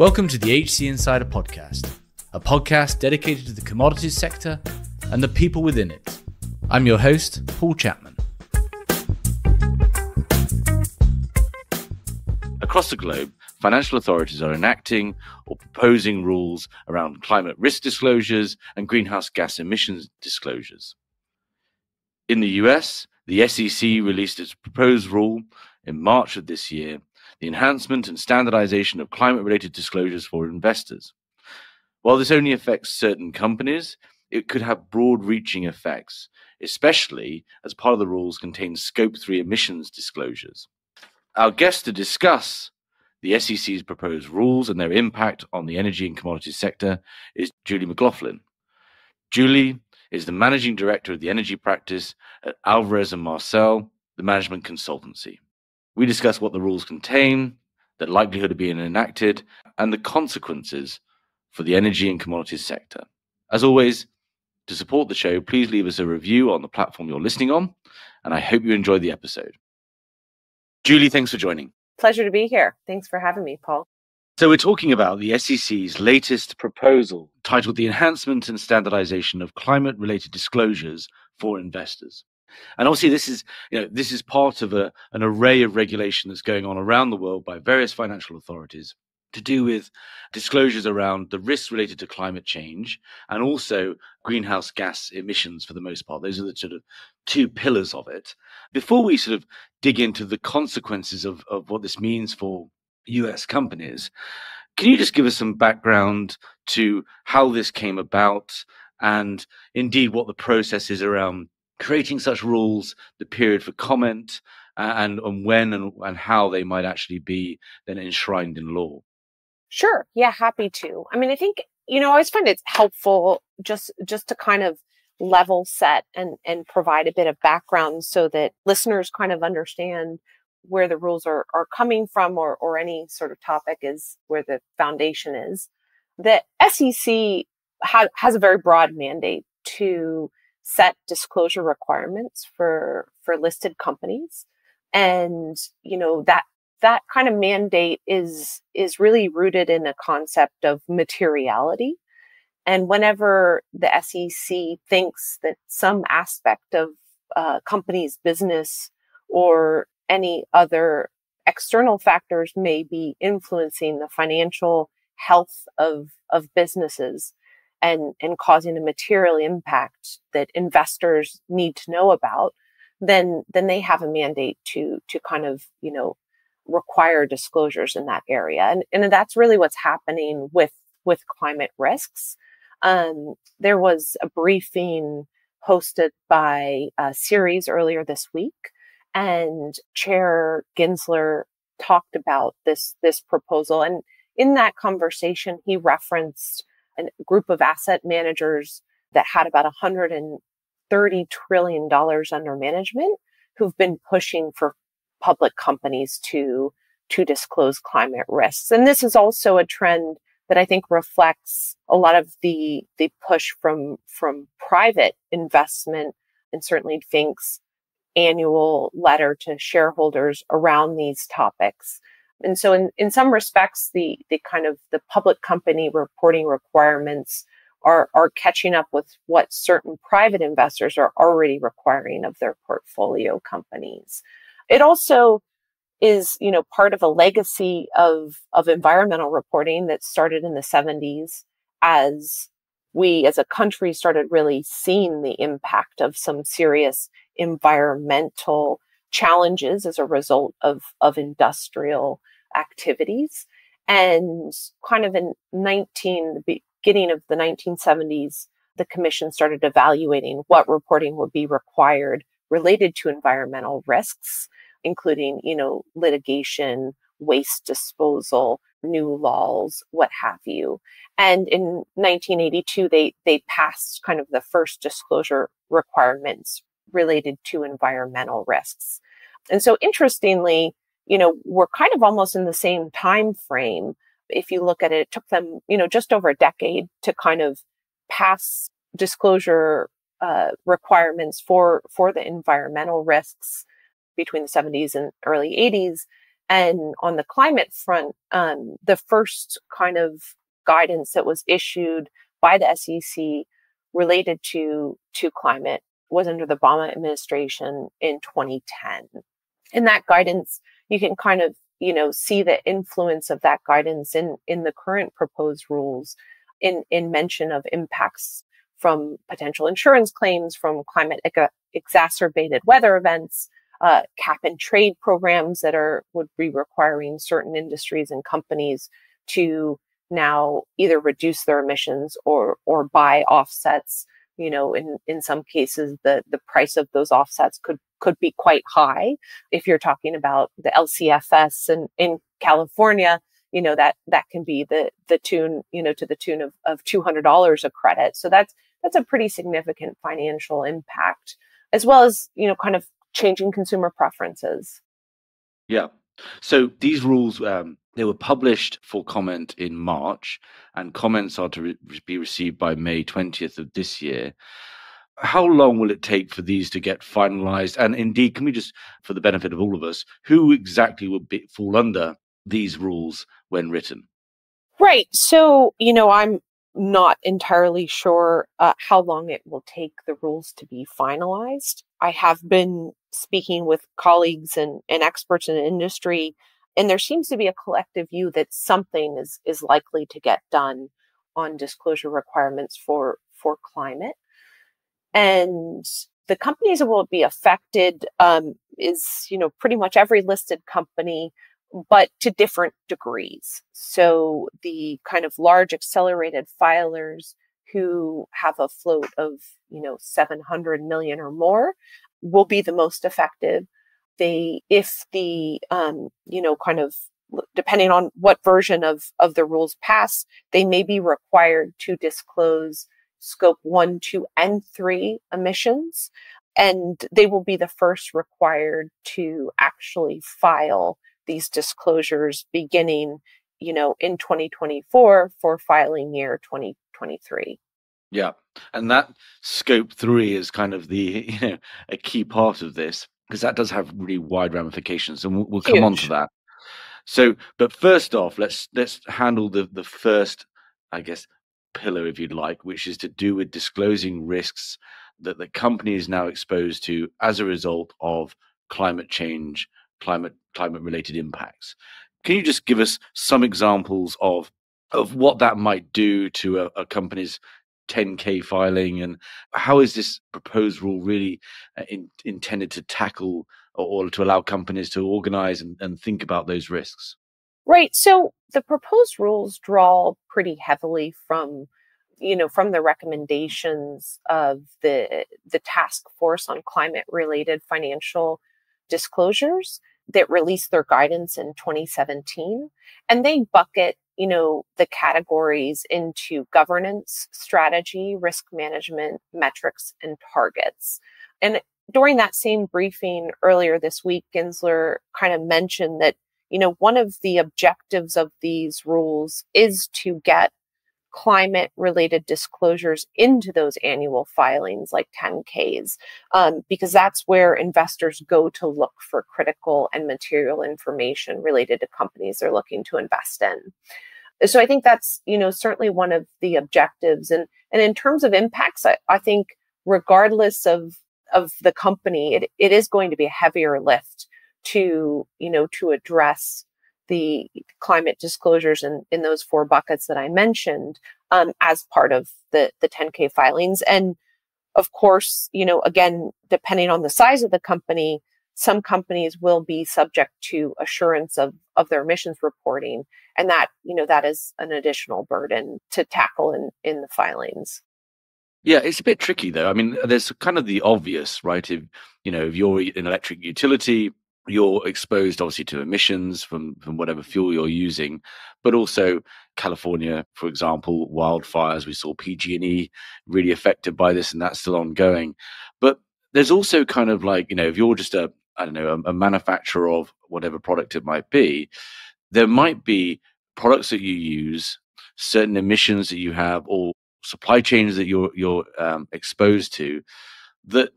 Welcome to the HC Insider Podcast, a podcast dedicated to the commodities sector and the people within it. I'm your host, Paul Chapman. Across the globe, financial authorities are enacting or proposing rules around climate risk disclosures and greenhouse gas emissions disclosures. In the US, the SEC released its proposed rule in March of this year, the enhancement and standardization of climate-related disclosures for investors. While this only affects certain companies, it could have broad-reaching effects, especially as part of the rules contain Scope 3 emissions disclosures. Our guest to discuss the SEC's proposed rules and their impact on the energy and commodities sector is Julie McLaughlin. Julie is the managing director of the energy practice at Alvarez and Marsal, the management consultancy. We discuss what the rules contain, the likelihood of being enacted, and the consequences for the energy and commodities sector. As always, to support the show, please leave us a review on the platform you're listening on, and I hope you enjoyed the episode. Julie, thanks for joining. Pleasure to be here. Thanks for having me, Paul. So we're talking about the SEC's latest proposal titled The Enhancement and Standardization of Climate-Related Disclosures for Investors. And obviously this is part of an array of regulation that's going on around the world by various financial authorities to do with disclosures around the risks related to climate change and also greenhouse gas emissions for the most part. Those are the sort of two pillars of it. Before we sort of dig into the consequences of what this means for US companies, can you just give us some background to how this came about and indeed what the process is around creating such rules, the period for comment, and when and how they might actually be then enshrined in law? Sure. Yeah, happy to. I mean, I think, I always find it's helpful just to kind of level set and provide a bit of background so that listeners kind of understand where the rules are coming from or any sort of topic is where the foundation is. The SEC has a very broad mandate to set disclosure requirements for listed companies. And, that kind of mandate is really rooted in a concept of materiality. And whenever the SEC thinks that some aspect of a company's business or any other external factors may be influencing the financial health of businesses and causing a material impact that investors need to know about, then they have a mandate to kind of, require disclosures in that area. And that's really what's happening with climate risks. There was a briefing hosted by Ceres earlier this week, and Chair Gensler talked about this proposal. And in that conversation, he referenced a group of asset managers that had about $130 trillion under management who've been pushing for public companies to disclose climate risks. And this is also a trend that I think reflects a lot of the push from private investment, and certainly Fink's annual letter to shareholders around these topics. And so in some respects, the kind of the public company reporting requirements are catching up with what certain private investors are already requiring of their portfolio companies. It also is, part of a legacy of environmental reporting that started in the 70s as we as a country started really seeing the impact of some serious environmental challenges as a result of industrial activities. And kind of in the beginning of the 1970s, the commission started evaluating what reporting would be required related to environmental risks, including, litigation, waste disposal, new laws, what have you. And in 1982, they passed kind of the first disclosure requirements related to environmental risks. And so interestingly, we're kind of almost in the same time frame. If you look at it, it took them, just over a decade to kind of pass disclosure requirements for the environmental risks between the 70s and early 80s. And on the climate front, the first kind of guidance that was issued by the SEC related to climate was under the Obama administration in 2010. And that guidance, you can kind of, see the influence of that guidance in the current proposed rules in mention of impacts from potential insurance claims from climate exacerbated weather events, cap and trade programs that would be requiring certain industries and companies to now either reduce their emissions or buy offsets. In some cases, the price of those offsets could be quite high. If you're talking about the LCFS in California, that can be the tune, to the tune of $200 a credit. So that's a pretty significant financial impact, as well as, kind of changing consumer preferences. Yeah. So these rules, they were published for comment in March, and comments are to be received by May 20th of this year. How long will it take for these to get finalized? And indeed, can we just, for the benefit of all of us, who exactly will fall under these rules when written? Right. So, I'm not entirely sure how long it will take the rules to be finalized. I have been speaking with colleagues and experts in the industry, and there seems to be a collective view that something is likely to get done on disclosure requirements for climate. And the companies that will be affected is, pretty much every listed company, but to different degrees. So the kind of large accelerated filers who have a float of, 700 million or more will be the most affected. If the, kind of depending on what version of the rules pass, they may be required to disclose scope 1, 2, and 3 emissions. And they will be the first required to actually file these disclosures beginning, in 2024 for filing year 2023. Yeah. And that scope 3 is kind of the, a key part of this, because that does have really wide ramifications, and we'll come on to that. So, but first off, let's handle the first, I guess, pillar, if you'd like, which is to do with disclosing risks that the company is now exposed to as a result of climate change, climate related impacts. Can you just give us some examples of what that might do to a company's 10K filing, and how is this proposed rule really intended to tackle or to allow companies to organize and think about those risks? Right. So the proposed rules draw pretty heavily from the recommendations of the task force on climate related financial disclosures that released their guidance in 2017. And they bucket, the categories into governance, strategy, risk management, metrics, and targets. And during that same briefing earlier this week, Gensler kind of mentioned that, one of the objectives of these rules is to get climate related disclosures into those annual filings like 10Ks, because that's where investors go to look for critical and material information related to companies they're looking to invest in. So I think that's, certainly one of the objectives. And in terms of impacts, I think regardless of the company, it is going to be a heavier lift to address the climate disclosures in those 4 buckets that I mentioned as part of the 10K filings. And of course, again, depending on the size of the company, some companies will be subject to assurance of their emissions reporting. And that, that is an additional burden to tackle in the filings. Yeah, it's a bit tricky though. I mean, there's kind of the obvious, right? If you're an electric utility, you're exposed obviously to emissions from whatever fuel you're using, but also California, for example, wildfires. We saw PG&E really affected by this, and that's still ongoing. But there's also kind of like, if you're just a manufacturer of whatever product it might be, there might be products that you use, certain emissions that you have, or supply chains that you're exposed to that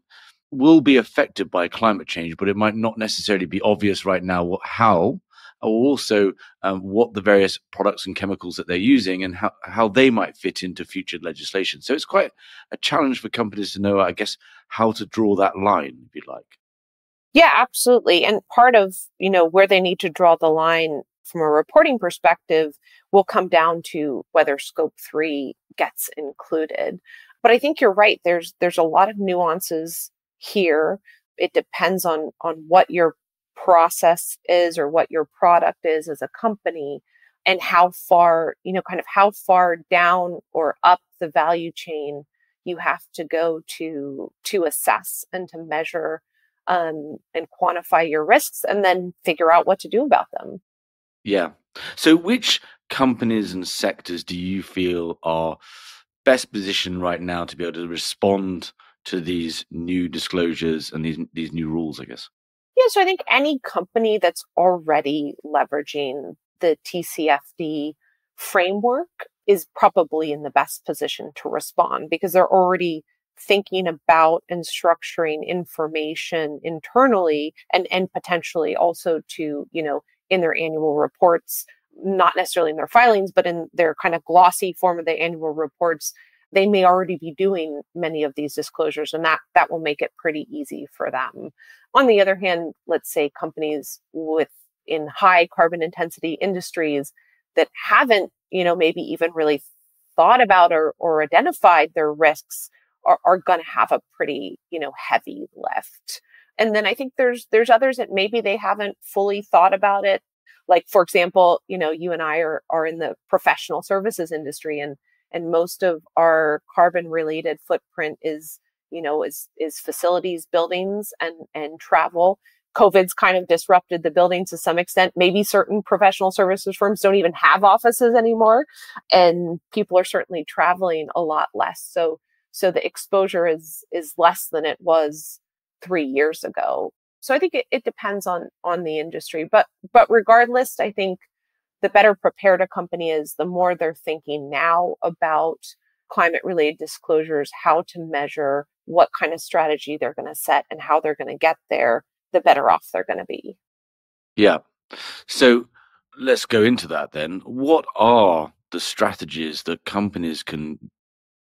will be affected by climate change, but it might not necessarily be obvious right now how or also what the various products and chemicals that they're using and how they might fit into future legislation. So it's quite a challenge for companies to know, I guess, how to draw that line, if you like. Yeah, absolutely. And part of, where they need to draw the line from a reporting perspective will come down to whether scope 3 gets included. But I think you're right. There's a lot of nuances here. It depends on what your process is or what your product is as a company, and how far, how far down or up the value chain you have to go to assess and to measure and quantify your risks, and then figure out what to do about them. Yeah. So which companies and sectors do you feel are best positioned right now to be able to respond to these new disclosures and these new rules, I guess? Yeah, so I think any company that's already leveraging the TCFD framework is probably in the best position to respond, because they're already thinking about and structuring information internally, and potentially also to, in their annual reports, not necessarily in their filings, but in their kind of glossy form of the annual reports, they may already be doing many of these disclosures, and that will make it pretty easy for them. On the other hand, let's say companies in high carbon intensity industries that haven't, maybe even really thought about or identified their risks are going to have a pretty, heavy lift. And then I think there's others that maybe they haven't fully thought about it. Like, for example, you and I are in the professional services industry, and most of our carbon related footprint is facilities, buildings, and travel. COVID's kind of disrupted the buildings to some extent. Maybe certain professional services firms don't even have offices anymore, and people are certainly traveling a lot less. So the exposure is less than it was 3 years ago. So I think it depends on the industry, but regardless, I think the better prepared a company is, the more they're thinking now about climate related disclosures, how to measure, what kind of strategy they're going to set, and how they're going to get there, the better off they're going to be. Yeah. So let's go into that then. What are the strategies that companies can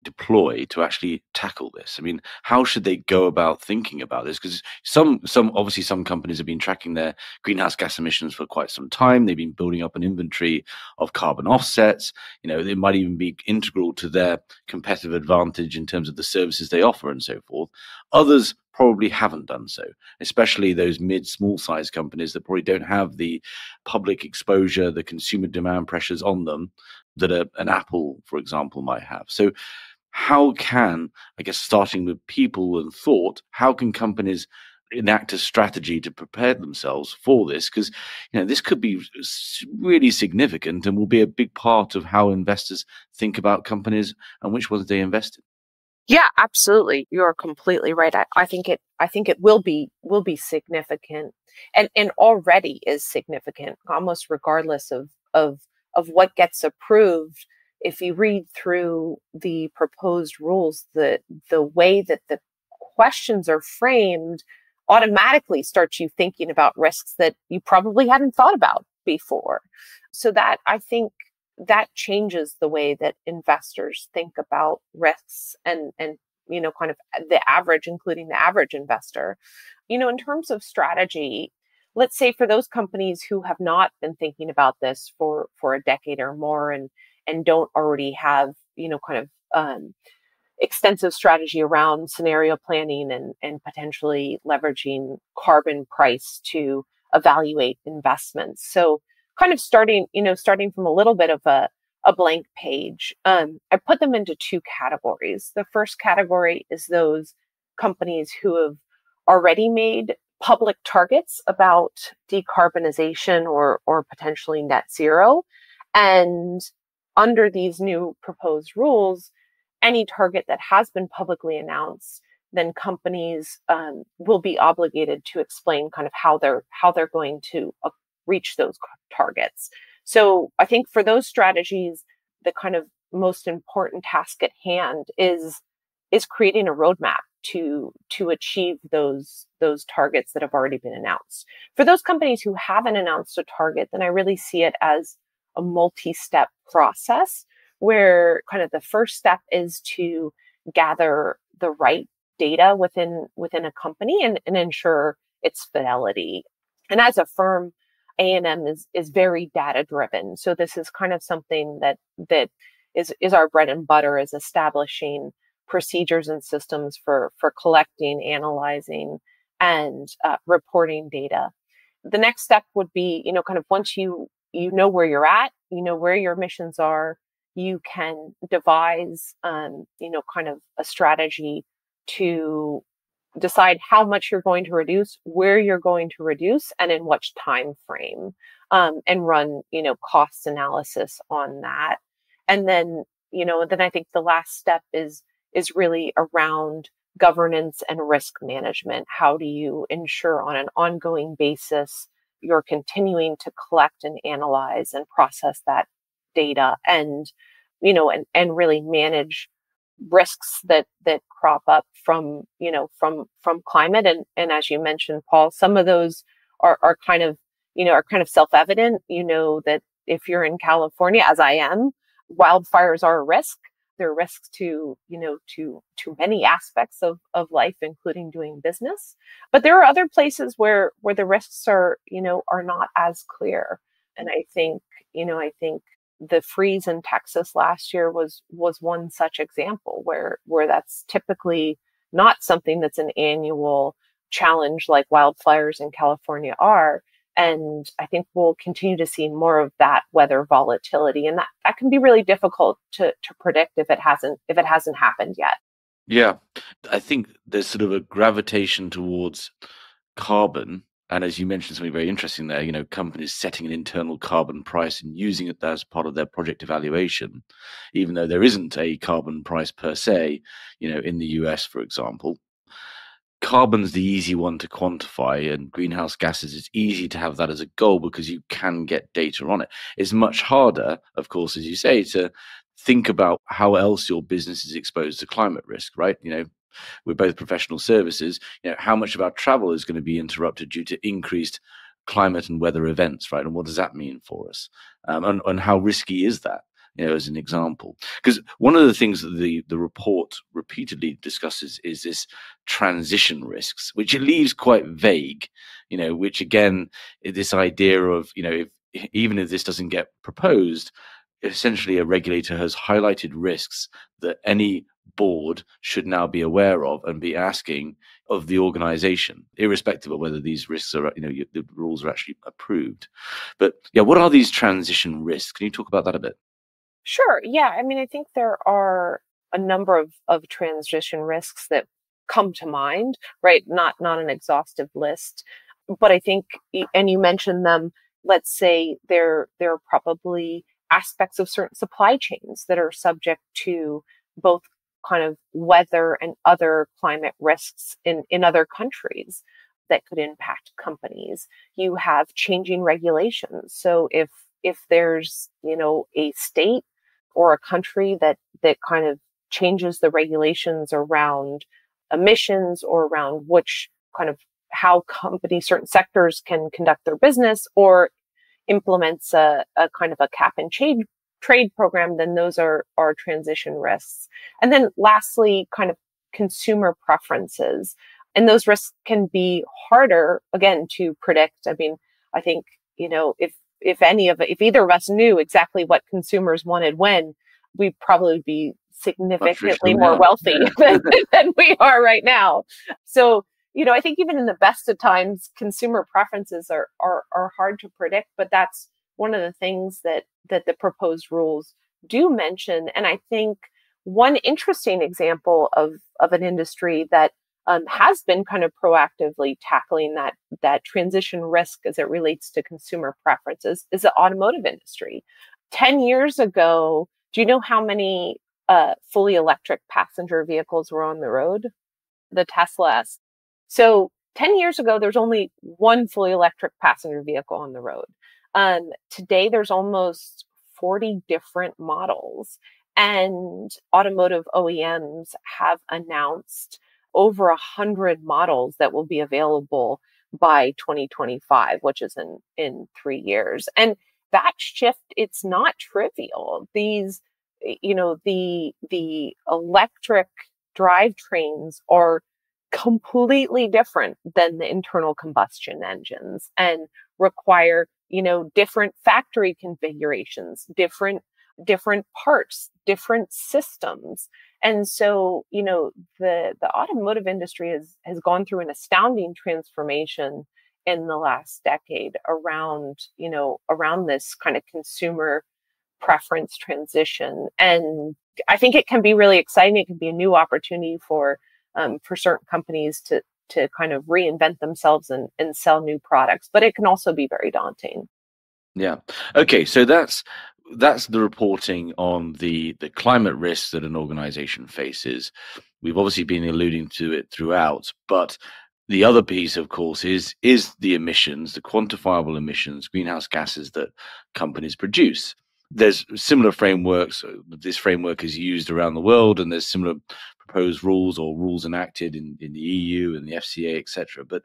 deploy to actually tackle this? I mean, how should they go about thinking about this? Because some obviously some companies have been tracking their greenhouse gas emissions for quite some time. They've been building up an inventory of carbon offsets. They might even be integral to their competitive advantage in terms of the services they offer and so forth. Others probably haven't done so, especially those small size companies that probably don't have the public exposure, the consumer demand pressures on them that an Apple, for example, might have. So how can, I guess, starting with people and thought, how can companies enact a strategy to prepare themselves for this? Because, this could be really significant and will be a big part of how investors think about companies and which ones they invest in. Yeah, absolutely. You're completely right. I think it will be significant, and already is significant, almost regardless of what gets approved. If you read through the proposed rules, the way that the questions are framed automatically starts you thinking about risks that you probably hadn't thought about before. So that, I think, that changes the way that investors think about risks, and kind of the average, including the average investor. In terms of strategy, let's say for those companies who have not been thinking about this for a decade or more, and don't already have, extensive strategy around scenario planning and potentially leveraging carbon price to evaluate investments. So kind of starting from a little bit of a blank page, I put them into two categories. The first category is those companies who have already made public targets about decarbonization or potentially net zero. And under these new proposed rules, any target that has been publicly announced, then companies will be obligated to explain kind of how they're going to reach those targets. So I think for those strategies, the kind of most important task at hand is creating a roadmap to achieve those targets that have already been announced. For those companies who haven't announced a target, then I really see it as a multi-step process where kind of the first step is to gather the right data within a company and ensure its fidelity. And as a firm, A&M is very data driven. So this is kind of something that is our bread and butter, is establishing procedures and systems for collecting, analyzing, and reporting data. The next step would be, kind of once you know where you're at, where your emissions are, you can devise, kind of a strategy to decide how much you're going to reduce, where you're going to reduce, and in which time frame, and run, cost analysis on that. And then, then I think the last step is really around governance and risk management. How do you ensure on an ongoing basis you're continuing to collect and analyze and process that data, and and really manage risks that crop up from climate, and as you mentioned, Paul, some of those are kind of self-evident. That if you're in California, as I am, wildfires are a risk. They're risks to many aspects of life, including doing business. But there are other places where the risks are not as clear. And I think the freeze in Texas last year was one such example where that's typically not something that's an annual challenge like wildfires in California are. And I think we'll continue to see more of that weather volatility, and that can be really difficult to predict if it hasn't happened yet. Yeah, I think there's sort of a gravitation towards carbon. And as you mentioned, something very interesting there, companies setting an internal carbon price and using it as part of their project evaluation, even though there isn't a carbon price per se, in the US, for example. Carbon's the easy one to quantify, and greenhouse gases, it's easy to have that as a goal because you can get data on it. It's much harder, of course, as you say, to think about how else your business is exposed to climate risk, right? We're both professional services. How much of our travel is going to be interrupted due to increased climate and weather events, right? And what does that mean for us? And how risky is that? As an example, because one of the things that the report repeatedly discusses is this transition risks, which it leaves quite vague, which again, this idea of, even if this doesn't get proposed, essentially a regulator has highlighted risks that any board should now be aware of and be asking of the organization, irrespective of whether these risks are, the rules are actually approved. But yeah, what are these transition risks? Can you talk about that a bit? Sure. Yeah. I mean, I think there are a number of transition risks that come to mind, right? Not an exhaustive list, but I think, and you mentioned them, let's say there are probably aspects of certain supply chains that are subject to both kind of weather and other climate risks in other countries that could impact companies. You have changing regulations. So if there's, a state or a country that kind of changes the regulations around emissions or around which kind of how companies, certain sectors can conduct their business, or implements a kind of a cap and trade program, then those are transition risks. And then lastly, kind of consumer preferences. And those risks can be harder, again, to predict. I mean, I think, if either of us knew exactly what consumers wanted when, we'd probably be significantly more wealthy than we are right now. So, I think even in the best of times, consumer preferences are hard to predict, but that's one of the things that the proposed rules do mention. And I think one interesting example of an industry that has been kind of proactively tackling that transition risk as it relates to consumer preferences is the automotive industry. 10 years ago, do you know how many fully electric passenger vehicles were on the road? The Teslas. So 10 years ago, there's only one fully electric passenger vehicle on the road. Today, there's almost 40 different models, and automotive OEMs have announced over 100 models that will be available by 2025, which is in 3 years. And that shift, it's not trivial. These, the electric drivetrains are completely different than the internal combustion engines and require, different factory configurations, different parts, different systems. And so, the automotive industry has gone through an astounding transformation in the last decade around this kind of consumer preference transition. And I think it can be really exciting. It can be a new opportunity for certain companies to kind of reinvent themselves and sell new products, but it can also be very daunting. Yeah. Okay. So that's the reporting on the climate risks that an organization faces. We've obviously been alluding to it throughout, but the other piece, of course, is the emissions, the quantifiable emissions, greenhouse gases that companies produce. There's similar frameworks. This framework is used around the world, and there's similar proposed rules or rules enacted in the EU and the FCA, etc. But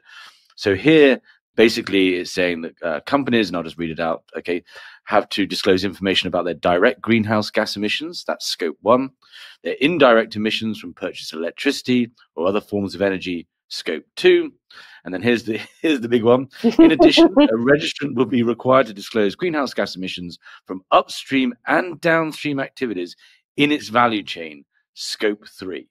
so here, basically, it's saying that companies, and I'll just read it out, okay, have to disclose information about their direct greenhouse gas emissions. That's scope 1. Their indirect emissions from purchased electricity or other forms of energy, scope 2. And then here's the big one. In addition, a registrant will be required to disclose greenhouse gas emissions from upstream and downstream activities in its value chain, scope 3.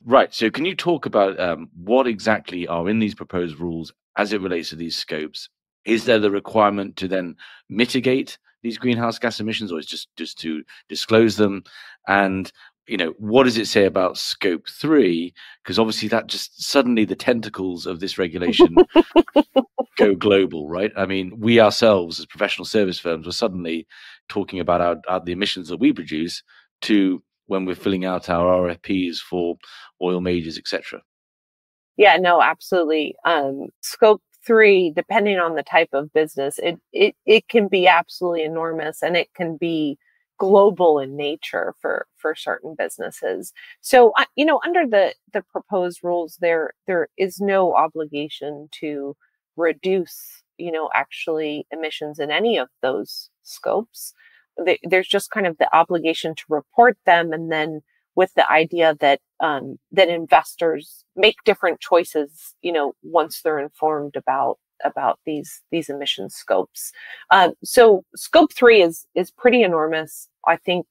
Right. So can you talk about what exactly are in these proposed rules as it relates to these scopes? Is there the requirement to then mitigate these greenhouse gas emissions, or is just to disclose them? And what does it say about scope 3? Because obviously that just suddenly the tentacles of this regulation go global, right? I mean, we ourselves as professional service firms are suddenly talking about the emissions that we produce to when we're filling out our RFPs for oil majors, etc. Yeah, no, absolutely. Scope 3, depending on the type of business, it can be absolutely enormous, and it can be global in nature for certain businesses. So, under the proposed rules, there is no obligation to reduce, actually emissions in any of those scopes. There's just kind of the obligation to report them, and then with the idea that that investors make different choices, once they're informed about these emission scopes. So scope 3 is pretty enormous. I think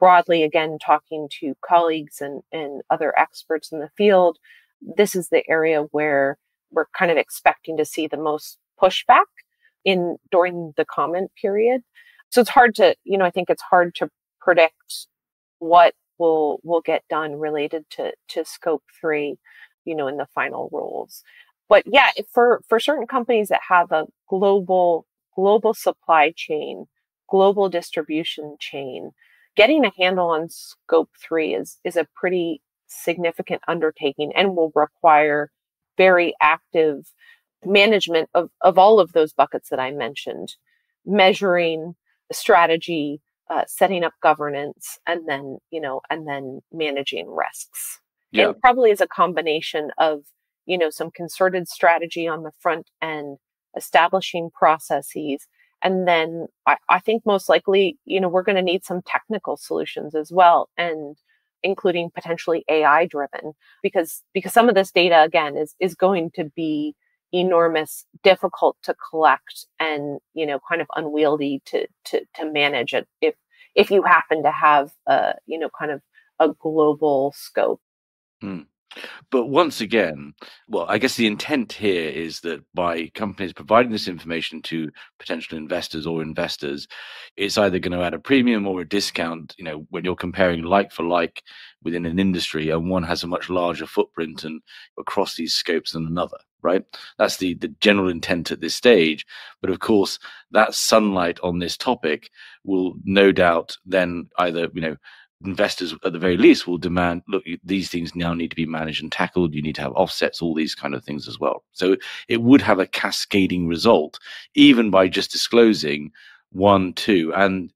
broadly, again, talking to colleagues and other experts in the field, this is the area where we're kind of expecting to see the most pushback during the comment period. So it's hard to, I think it's hard to predict what will get done related to scope 3, in the final rules. But yeah, for certain companies that have a global supply chain, global distribution chain, getting a handle on scope 3 is a pretty significant undertaking and will require very active management of all of those buckets that I mentioned, measuring strategy, setting up governance, and then managing risks. Yeah. It probably is a combination of, some concerted strategy on the front end, establishing processes. And then I think most likely, we're going to need some technical solutions as well, and including potentially AI driven, because some of this data, again, is going to be enormous, difficult to collect, and, kind of unwieldy to manage it if you happen to have kind of a global scope. Mm. But once again, well, I guess the intent here is that by companies providing this information to potential investors, it's either going to add a premium or a discount, when you're comparing like for like within an industry, and one has a much larger footprint and across these scopes than another, right? That's the general intent at this stage. But of course, that sunlight on this topic will no doubt then either, investors at the very least will demand, look, these things now need to be managed and tackled. You need to have offsets, all these kind of things as well. So it would have a cascading result, even by just disclosing 1, 2, and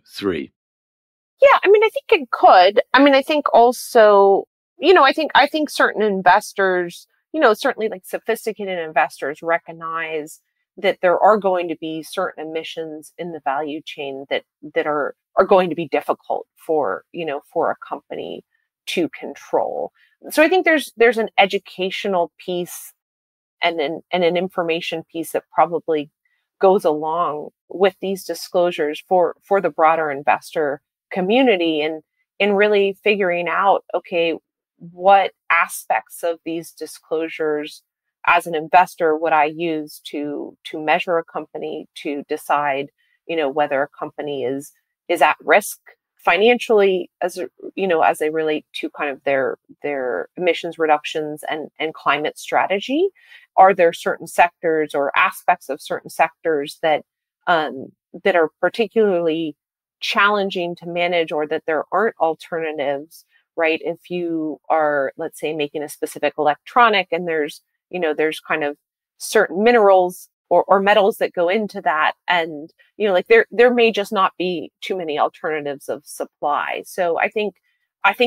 3. Yeah, I think it could. I think also I think certain investors, certainly like sophisticated investors recognize that there are going to be certain emissions in the value chain that are going to be difficult for a company to control. So I think there's an educational piece and an information piece that probably goes along with these disclosures for the broader investor community, and in really figuring out, okay, what aspects of these disclosures as an investor would I use to measure a company, to decide, whether a company is at risk financially, as they relate to kind of their emissions reductions and climate strategy. Are there certain sectors or aspects of certain sectors that are particularly challenging to manage, or that there aren't alternatives, right? If you are, let's say, making a specific electronic, and there's kind of certain minerals or metals that go into that, and like there may just not be too many alternatives of supply. So I think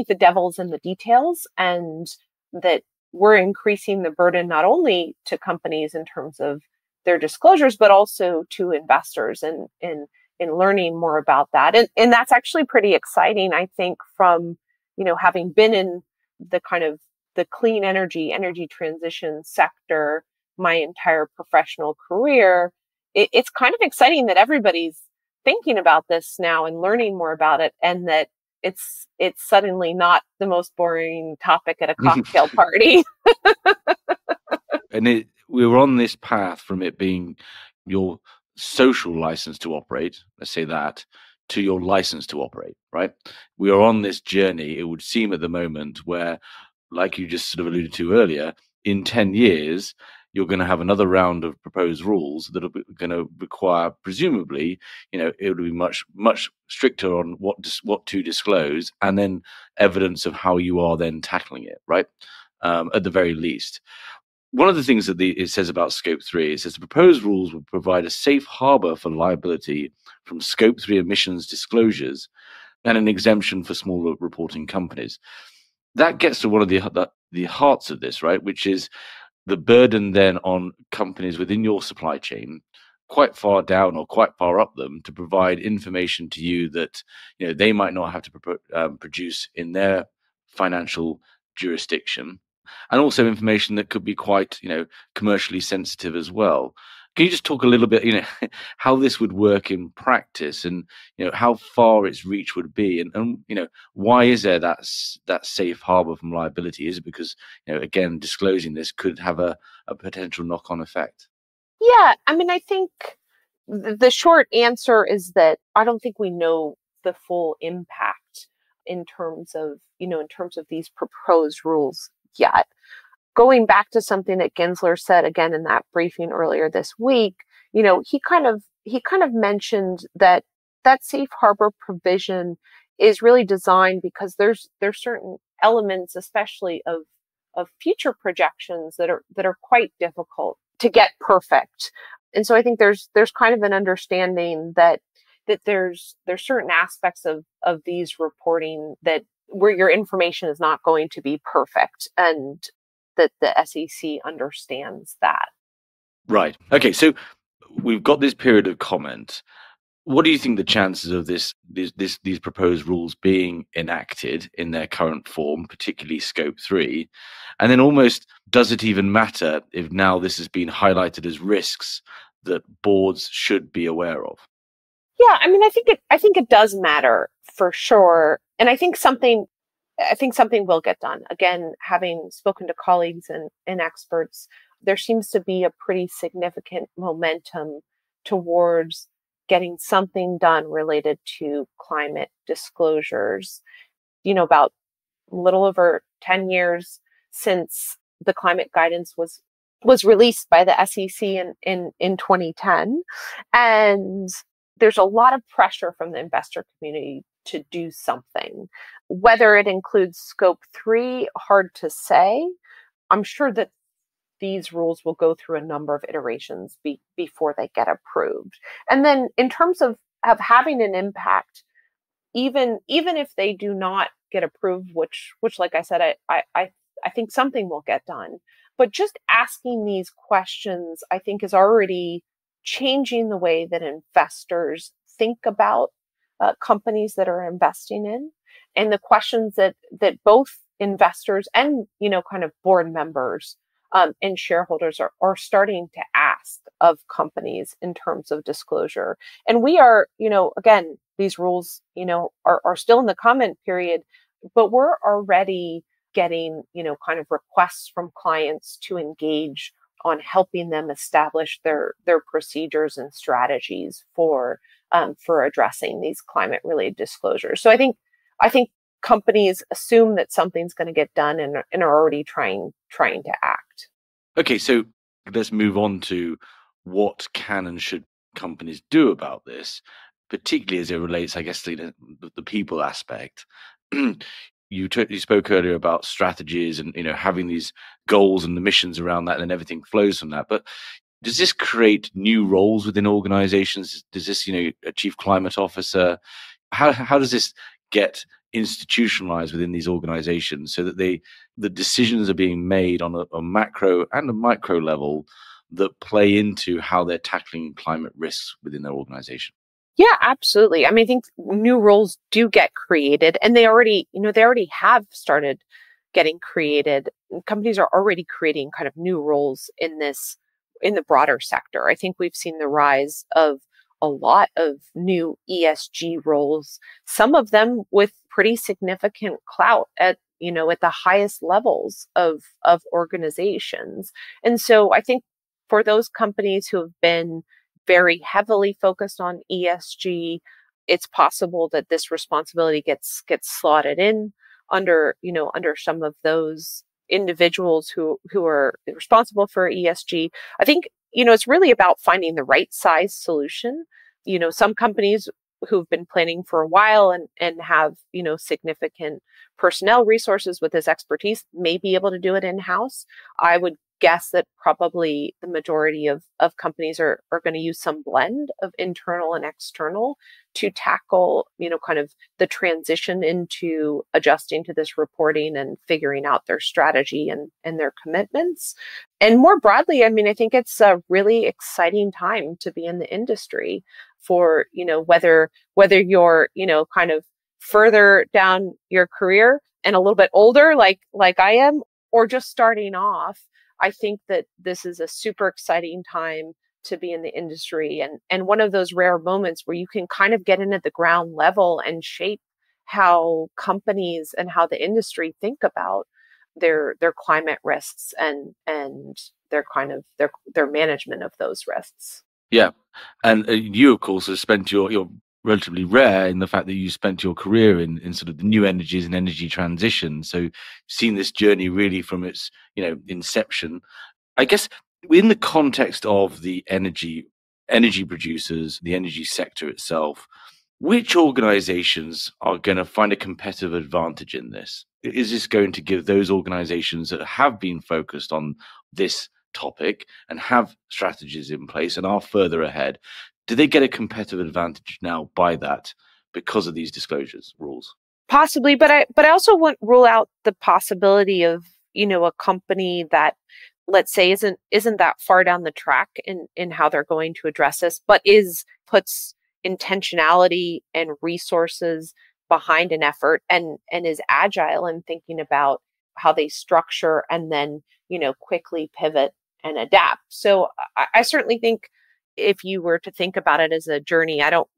the devil's in the details, and that we're increasing the burden not only to companies in terms of their disclosures, but also to investors and in learning more about that. And that's actually pretty exciting, I think, from, having been in the kind of the clean energy transition sector my entire professional career. It's kind of exciting that everybody's thinking about this now and learning more about it, and that it's suddenly not the most boring topic at a cocktail party. And we were on this path from it being your social license to operate, let's say that, to your license to operate, right? We are on this journey, it would seem at the moment, where, like you just sort of alluded to earlier, in 10 years, you're going to have another round of proposed rules that are going to require, presumably, it would be much, much stricter on what to disclose, and then evidence of how you are then tackling it, right? At the very least. One of the things that it says about Scope 3, it says the proposed rules will provide a safe harbor for liability from Scope 3 emissions disclosures and an exemption for smaller reporting companies. That gets to one of the hearts of this, right? Which is the burden then on companies within your supply chain, quite far down or quite far up them, to provide information to you that they might not have to produce in their financial jurisdiction, and also information that could be quite commercially sensitive as well. Can you just talk a little bit, how this would work in practice, and how far its reach would be, and why is there that safe harbor from liability? Is it because again, disclosing this could have a potential knock-on effect? Yeah, I mean, I think the short answer is that I don't think we know the full impact in terms of these proposed rules yet. Going back to something that Gensler said again in that briefing earlier this week, he kind of mentioned that safe harbor provision is really designed because there's certain elements, especially of future projections, that are quite difficult to get perfect. And so I think there's kind of an understanding that there's certain aspects of these reporting that where your information is not going to be perfect, and that the SEC understands that. Right. Okay. So we've got this period of comment. What do you think the chances of these proposed rules being enacted in their current form, particularly Scope 3? And then almost, does it even matter if now this has been highlighted as risks that boards should be aware of? Yeah, I mean, I think it does matter for sure. And I think something will get done. Again, having spoken to colleagues and experts, there seems to be a pretty significant momentum towards getting something done related to climate disclosures. About a little over 10 years since the climate guidance was released by the SEC in 2010. And there's a lot of pressure from the investor community to do something. Whether it includes Scope 3, hard to say. I'm sure that these rules will go through a number of iterations before they get approved. And then in terms of having an impact, even if they do not get approved, which like I said, I think something will get done. But just asking these questions, I think, is already changing the way that investors think about companies that are investing in, and the questions that both investors and kind of board members and shareholders are starting to ask of companies in terms of disclosure. And we are, again, these rules, are still in the comment period, but we're already getting, kind of requests from clients to engage on helping them establish their procedures and strategies for addressing these climate related disclosures. So I think companies assume that something's going to get done and are already trying to act. Okay, so let's move on to what can and should companies do about this, particularly as it relates, I guess, to the people aspect. You spoke earlier about strategies and having these goals and the missions around that, and everything flows from that. But does this create new roles within organizations? Does this, a chief climate officer? How does this get institutionalized within these organizations so that the decisions are being made on a macro and a micro level that play into how they're tackling climate risks within their organization? Yeah, absolutely. I mean, I think new roles do get created, and they already have started getting created. Companies are already creating kind of new roles in the broader sector. I think we've seen the rise of a lot of new ESG roles, some of them with pretty significant clout at the highest levels of organizations. And so I think for those companies who have been very heavily focused on ESG, it's possible that this responsibility gets slotted in under some of those individuals who are responsible for ESG. I think, it's really about finding the right size solution. Some companies who've been planning for a while and have, significant personnel resources with this expertise may be able to do it in-house. I would guess that probably the majority of companies are going to use some blend of internal and external to tackle, kind of the transition into adjusting to this reporting and figuring out their strategy and their commitments. And more broadly, I mean, I think it's a really exciting time to be in the industry for, whether you're, kind of further down your career and a little bit older, like I am, or just starting off. I think that this is a super exciting time to be in the industry, and one of those rare moments where you can kind of get in at the ground level and shape how companies and how the industry think about their climate risks and their kind of their management of those risks. Yeah, and you, of course, have spent your relatively rare in the fact that you spent your career in sort of the new energies and energy transition. So seen this journey really from its inception. I guess in the context of the energy producers, the energy sector itself, which organizations are going to find a competitive advantage in this? Is this going to give those organizations that have been focused on this topic and have strategies in place and are further ahead, do they get a competitive advantage now by that because of these disclosures rules? Possibly, but I also wouldn't rule out the possibility of a company that, let's say, isn't that far down the track in how they're going to address this, but puts intentionality and resources behind an effort and is agile in thinking about how they structure and then quickly pivot and adapt. So I certainly think if you were to think about it as a journey, I don't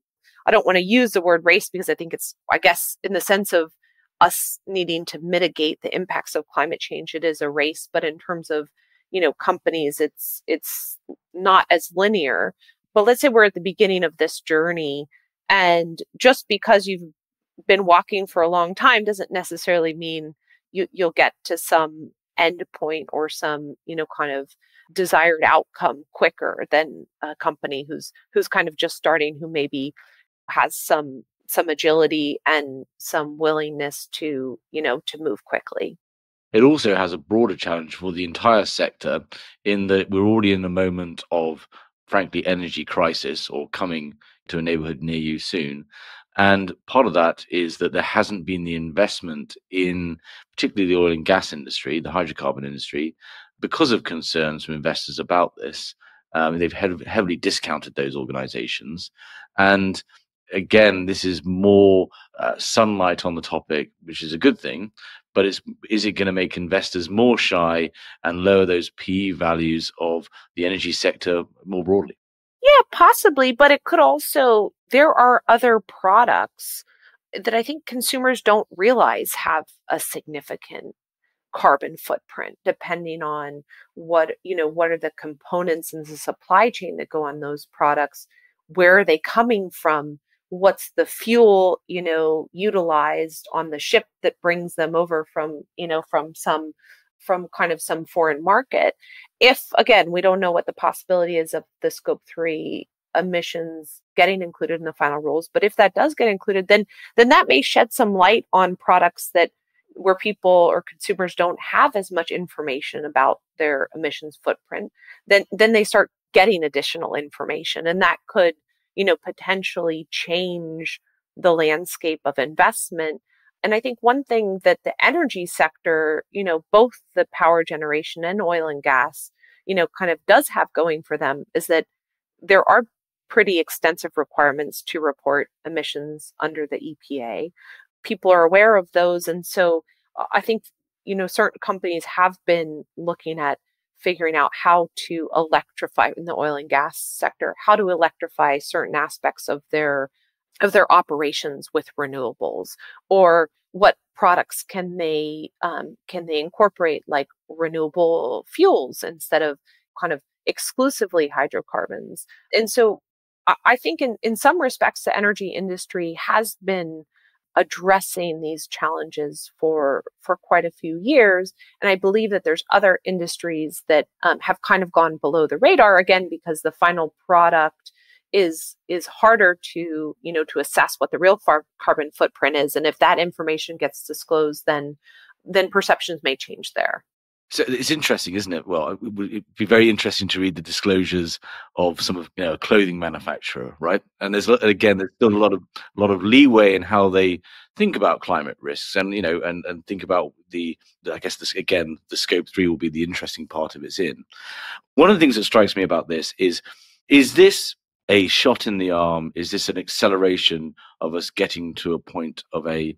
want to use the word race because I think it's, I guess, in the sense of us needing to mitigate the impacts of climate change, it is a race. But in terms of, companies, it's not as linear. But let's say we're at the beginning of this journey, and just because you've been walking for a long time doesn't necessarily mean you'll get to some end point or some, kind of desired outcome quicker than a company who's kind of just starting, who maybe has some agility and some willingness to move quickly. It also has a broader challenge for the entire sector in that we're already in a moment of, frankly, energy crisis or coming to a neighborhood near you soon. And part of that is that there hasn't been the investment in particularly the oil and gas industry, the hydrocarbon industry, because of concerns from investors about this. They've heavily discounted those organizations. And again, this is more sunlight on the topic, which is a good thing. But is it going to make investors more shy and lower those PE values of the energy sector more broadly? Yeah, possibly, but it could also, there are other products that I think consumers don't realize have a significant carbon footprint, depending on what are the components in the supply chain that go on those products, where are they coming from, what's the fuel, utilized on the ship that brings them over from kind of some foreign market. If again, we don't know what the possibility is of the scope 3 emissions getting included in the final rules, but if that does get included, then that may shed some light on products that where people or consumers don't have as much information about their emissions footprint, then they start getting additional information, and that could, potentially change the landscape of investment. And I think one thing that the energy sector, both the power generation and oil and gas, kind of does have going for them is that there are pretty extensive requirements to report emissions under the EPA. People are aware of those. And so I think, certain companies have been looking at figuring out how to electrify in the oil and gas sector, how to electrify certain aspects of their operations with renewables, or what products can they incorporate, like renewable fuels instead of kind of exclusively hydrocarbons. And so I think in some respects, the energy industry has been addressing these challenges for quite a few years. And I believe that there's other industries that have kind of gone below the radar, again, because the final product is harder to assess what the real carbon footprint is. And if that information gets disclosed, then perceptions may change there. So it's interesting, isn't it? Well, it'd be very interesting to read the disclosures of some of a clothing manufacturer, right? And there's still a lot of leeway in how they think about climate risks, and and think about I guess the scope 3 will be the interesting part of it's in. One of the things that strikes me about this is this a shot in the arm? Is this an acceleration of us getting to a point of a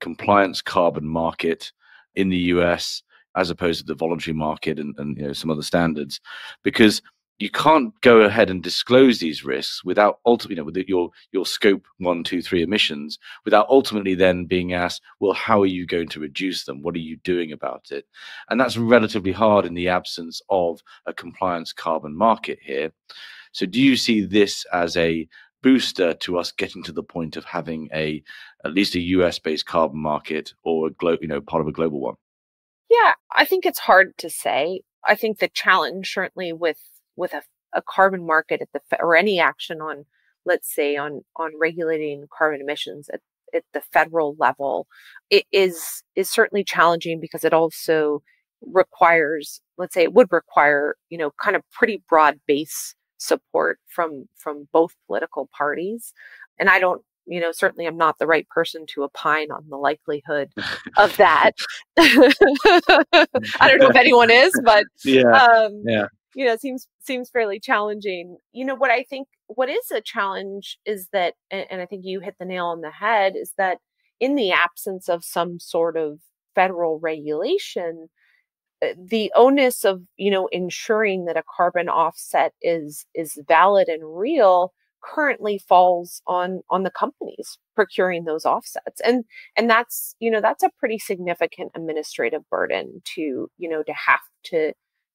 compliance carbon market in the US, as opposed to the voluntary market and some other standards? Because you can't go ahead and disclose these risks without ultimately, with your scope 1, 2, 3 emissions, without ultimately then being asked, well, how are you going to reduce them? What are you doing about it? And that's relatively hard in the absence of a compliance carbon market here. So do you see this as a booster to us getting to the point of having at least a US-based carbon market, or part of a global one? Yeah, I think it's hard to say. I think the challenge certainly with a carbon market or any action on, let's say, on regulating carbon emissions at the federal level, it is certainly challenging, because it also requires, let's say, it would require, kind of pretty broad base support from both political parties. And I don't, certainly I'm not the right person to opine on the likelihood of that. I don't know if anyone is, but it seems fairly challenging. What I think, what is a challenge is that, and I think you hit the nail on the head, is that in the absence of some sort of federal regulation, the onus of, ensuring that a carbon offset is valid and real currently falls on the companies procuring those offsets. And that's, that's a pretty significant administrative burden to have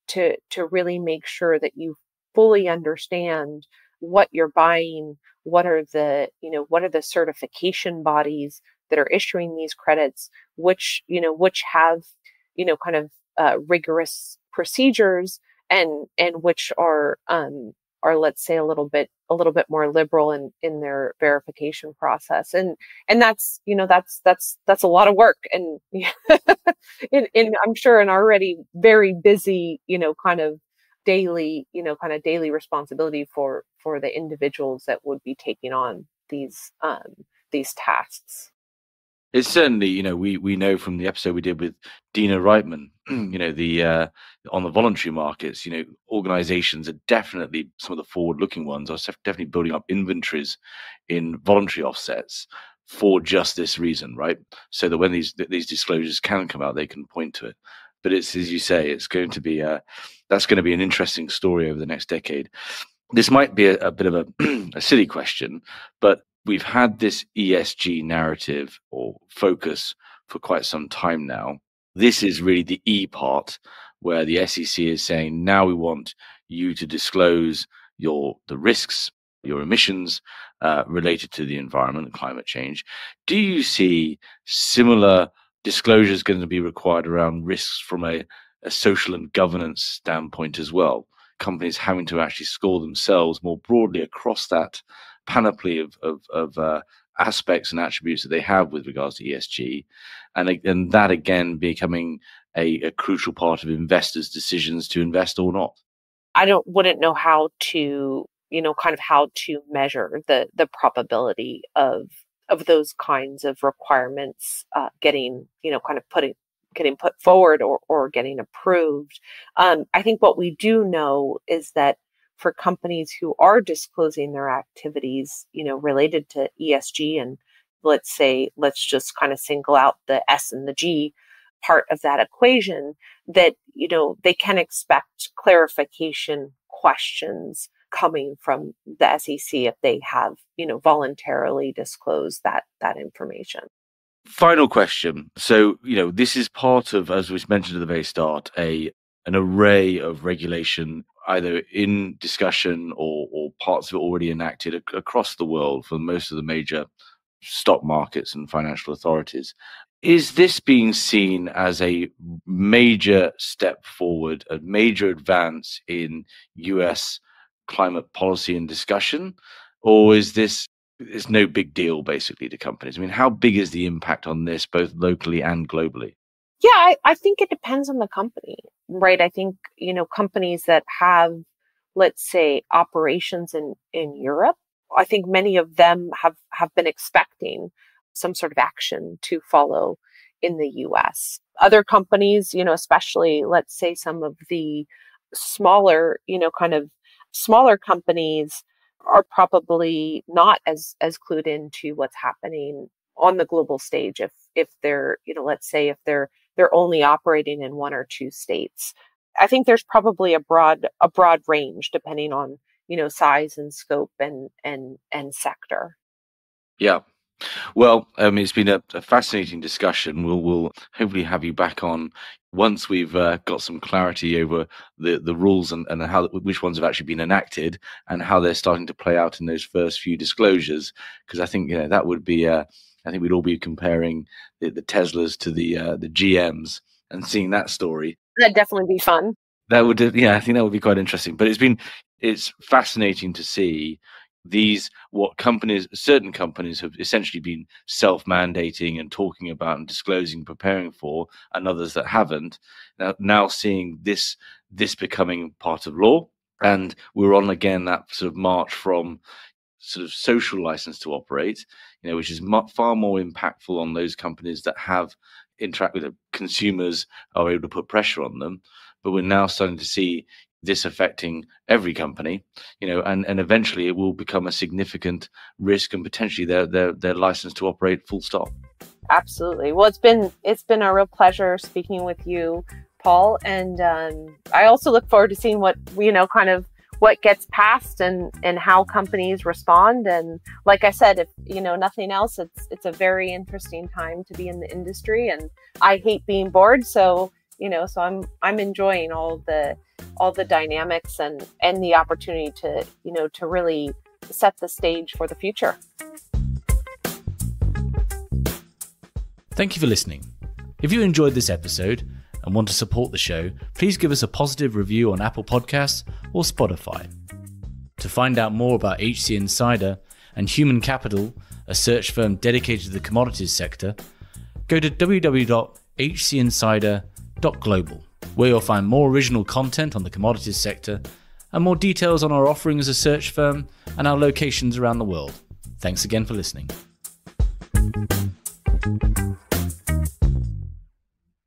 to really make sure that you fully understand what you're buying, what are the certification bodies that are issuing these credits, which have, kind of rigorous procedures, and which are, let's say, a little bit more liberal in their verification process. And that's a lot of work, and in I'm sure an already very busy, kind of daily responsibility for the individuals that would be taking on these these tasks. It's certainly, we know from the episode we did with Dina Reitman, the on the voluntary markets, organizations are definitely some of the forward-looking ones are definitely building up inventories in voluntary offsets for just this reason, right? So that when these disclosures can come out, they can point to it. But it's, as you say, it's going to be that's going to be an interesting story over the next decade. This might be a bit of a silly question, but we've had this ESG narrative or focus for quite some time now. This is really the E part where the SEC is saying, now we want you to disclose the risks, your emissions related to the environment and climate change. Do you see similar disclosures going to be required around risks from a social and governance standpoint as well? Companies having to actually score themselves more broadly across that panoply of aspects and attributes that they have with regards to ESG, and that again becoming a crucial part of investors' decisions to invest or not. Wouldn't know how to how to measure the probability of those kinds of requirements getting put forward or getting approved. I think what we do know is that for companies who are disclosing their activities, related to ESG, and let's just kind of single out the S and the G part of that equation, that, they can expect clarification questions coming from the SEC if they have, voluntarily disclosed that information. Final question. So, this is part of, as we mentioned at the very start, an array of regulation, either in discussion or parts of it already enacted across the world for most of the major stock markets and financial authorities. Is this being seen as a major step forward, a major advance in US climate policy and discussion? Or is this no big deal basically to companies? I mean, how big is the impact on this, both locally and globally? Yeah, I think it depends on the company, right? I think, companies that have, let's say, operations in Europe, I think many of them have been expecting some sort of action to follow in the US. Other companies, especially, let's say, some of the smaller, smaller companies are probably not as clued into what's happening on the global stage if they're, let's say if they're only operating in one or two states. I think there's probably a broad range depending on, size and scope and sector. Yeah. Well, it's been a fascinating discussion. We'll hopefully have you back on once we've got some clarity over the rules and which ones have actually been enacted and how they're starting to play out in those first few disclosures. Because I think that would be I think we'd all be comparing the Teslas to the GMs and seeing that story. That'd definitely be fun. That would, I think that would be quite interesting. But it's fascinating to see what certain companies have essentially been self-mandating and talking about and disclosing, preparing for, and others that haven't. Now seeing this becoming part of law, and we're on again that sort of march from sort of social license to operate, which is far more impactful on those companies that have interact with the consumers, are able to put pressure on them. But we're now starting to see this affecting every company, and eventually it will become a significant risk and potentially their license to operate, full stop. Absolutely. Well, it's been a real pleasure speaking with you, Paul, and I also look forward to seeing what what gets passed and how companies respond. And like I said, if nothing else, it's a very interesting time to be in the industry, and I hate being bored, so I'm enjoying all the dynamics and the opportunity to really set the stage for the future. Thank you for listening. If you enjoyed this episode and want to support the show, please give us a positive review on Apple Podcasts or Spotify. To find out more about HC Insider and Human Capital, a search firm dedicated to the commodities sector, go to www.hcinsider.global, where you'll find more original content on the commodities sector and more details on our offering as a search firm and our locations around the world. Thanks again for listening.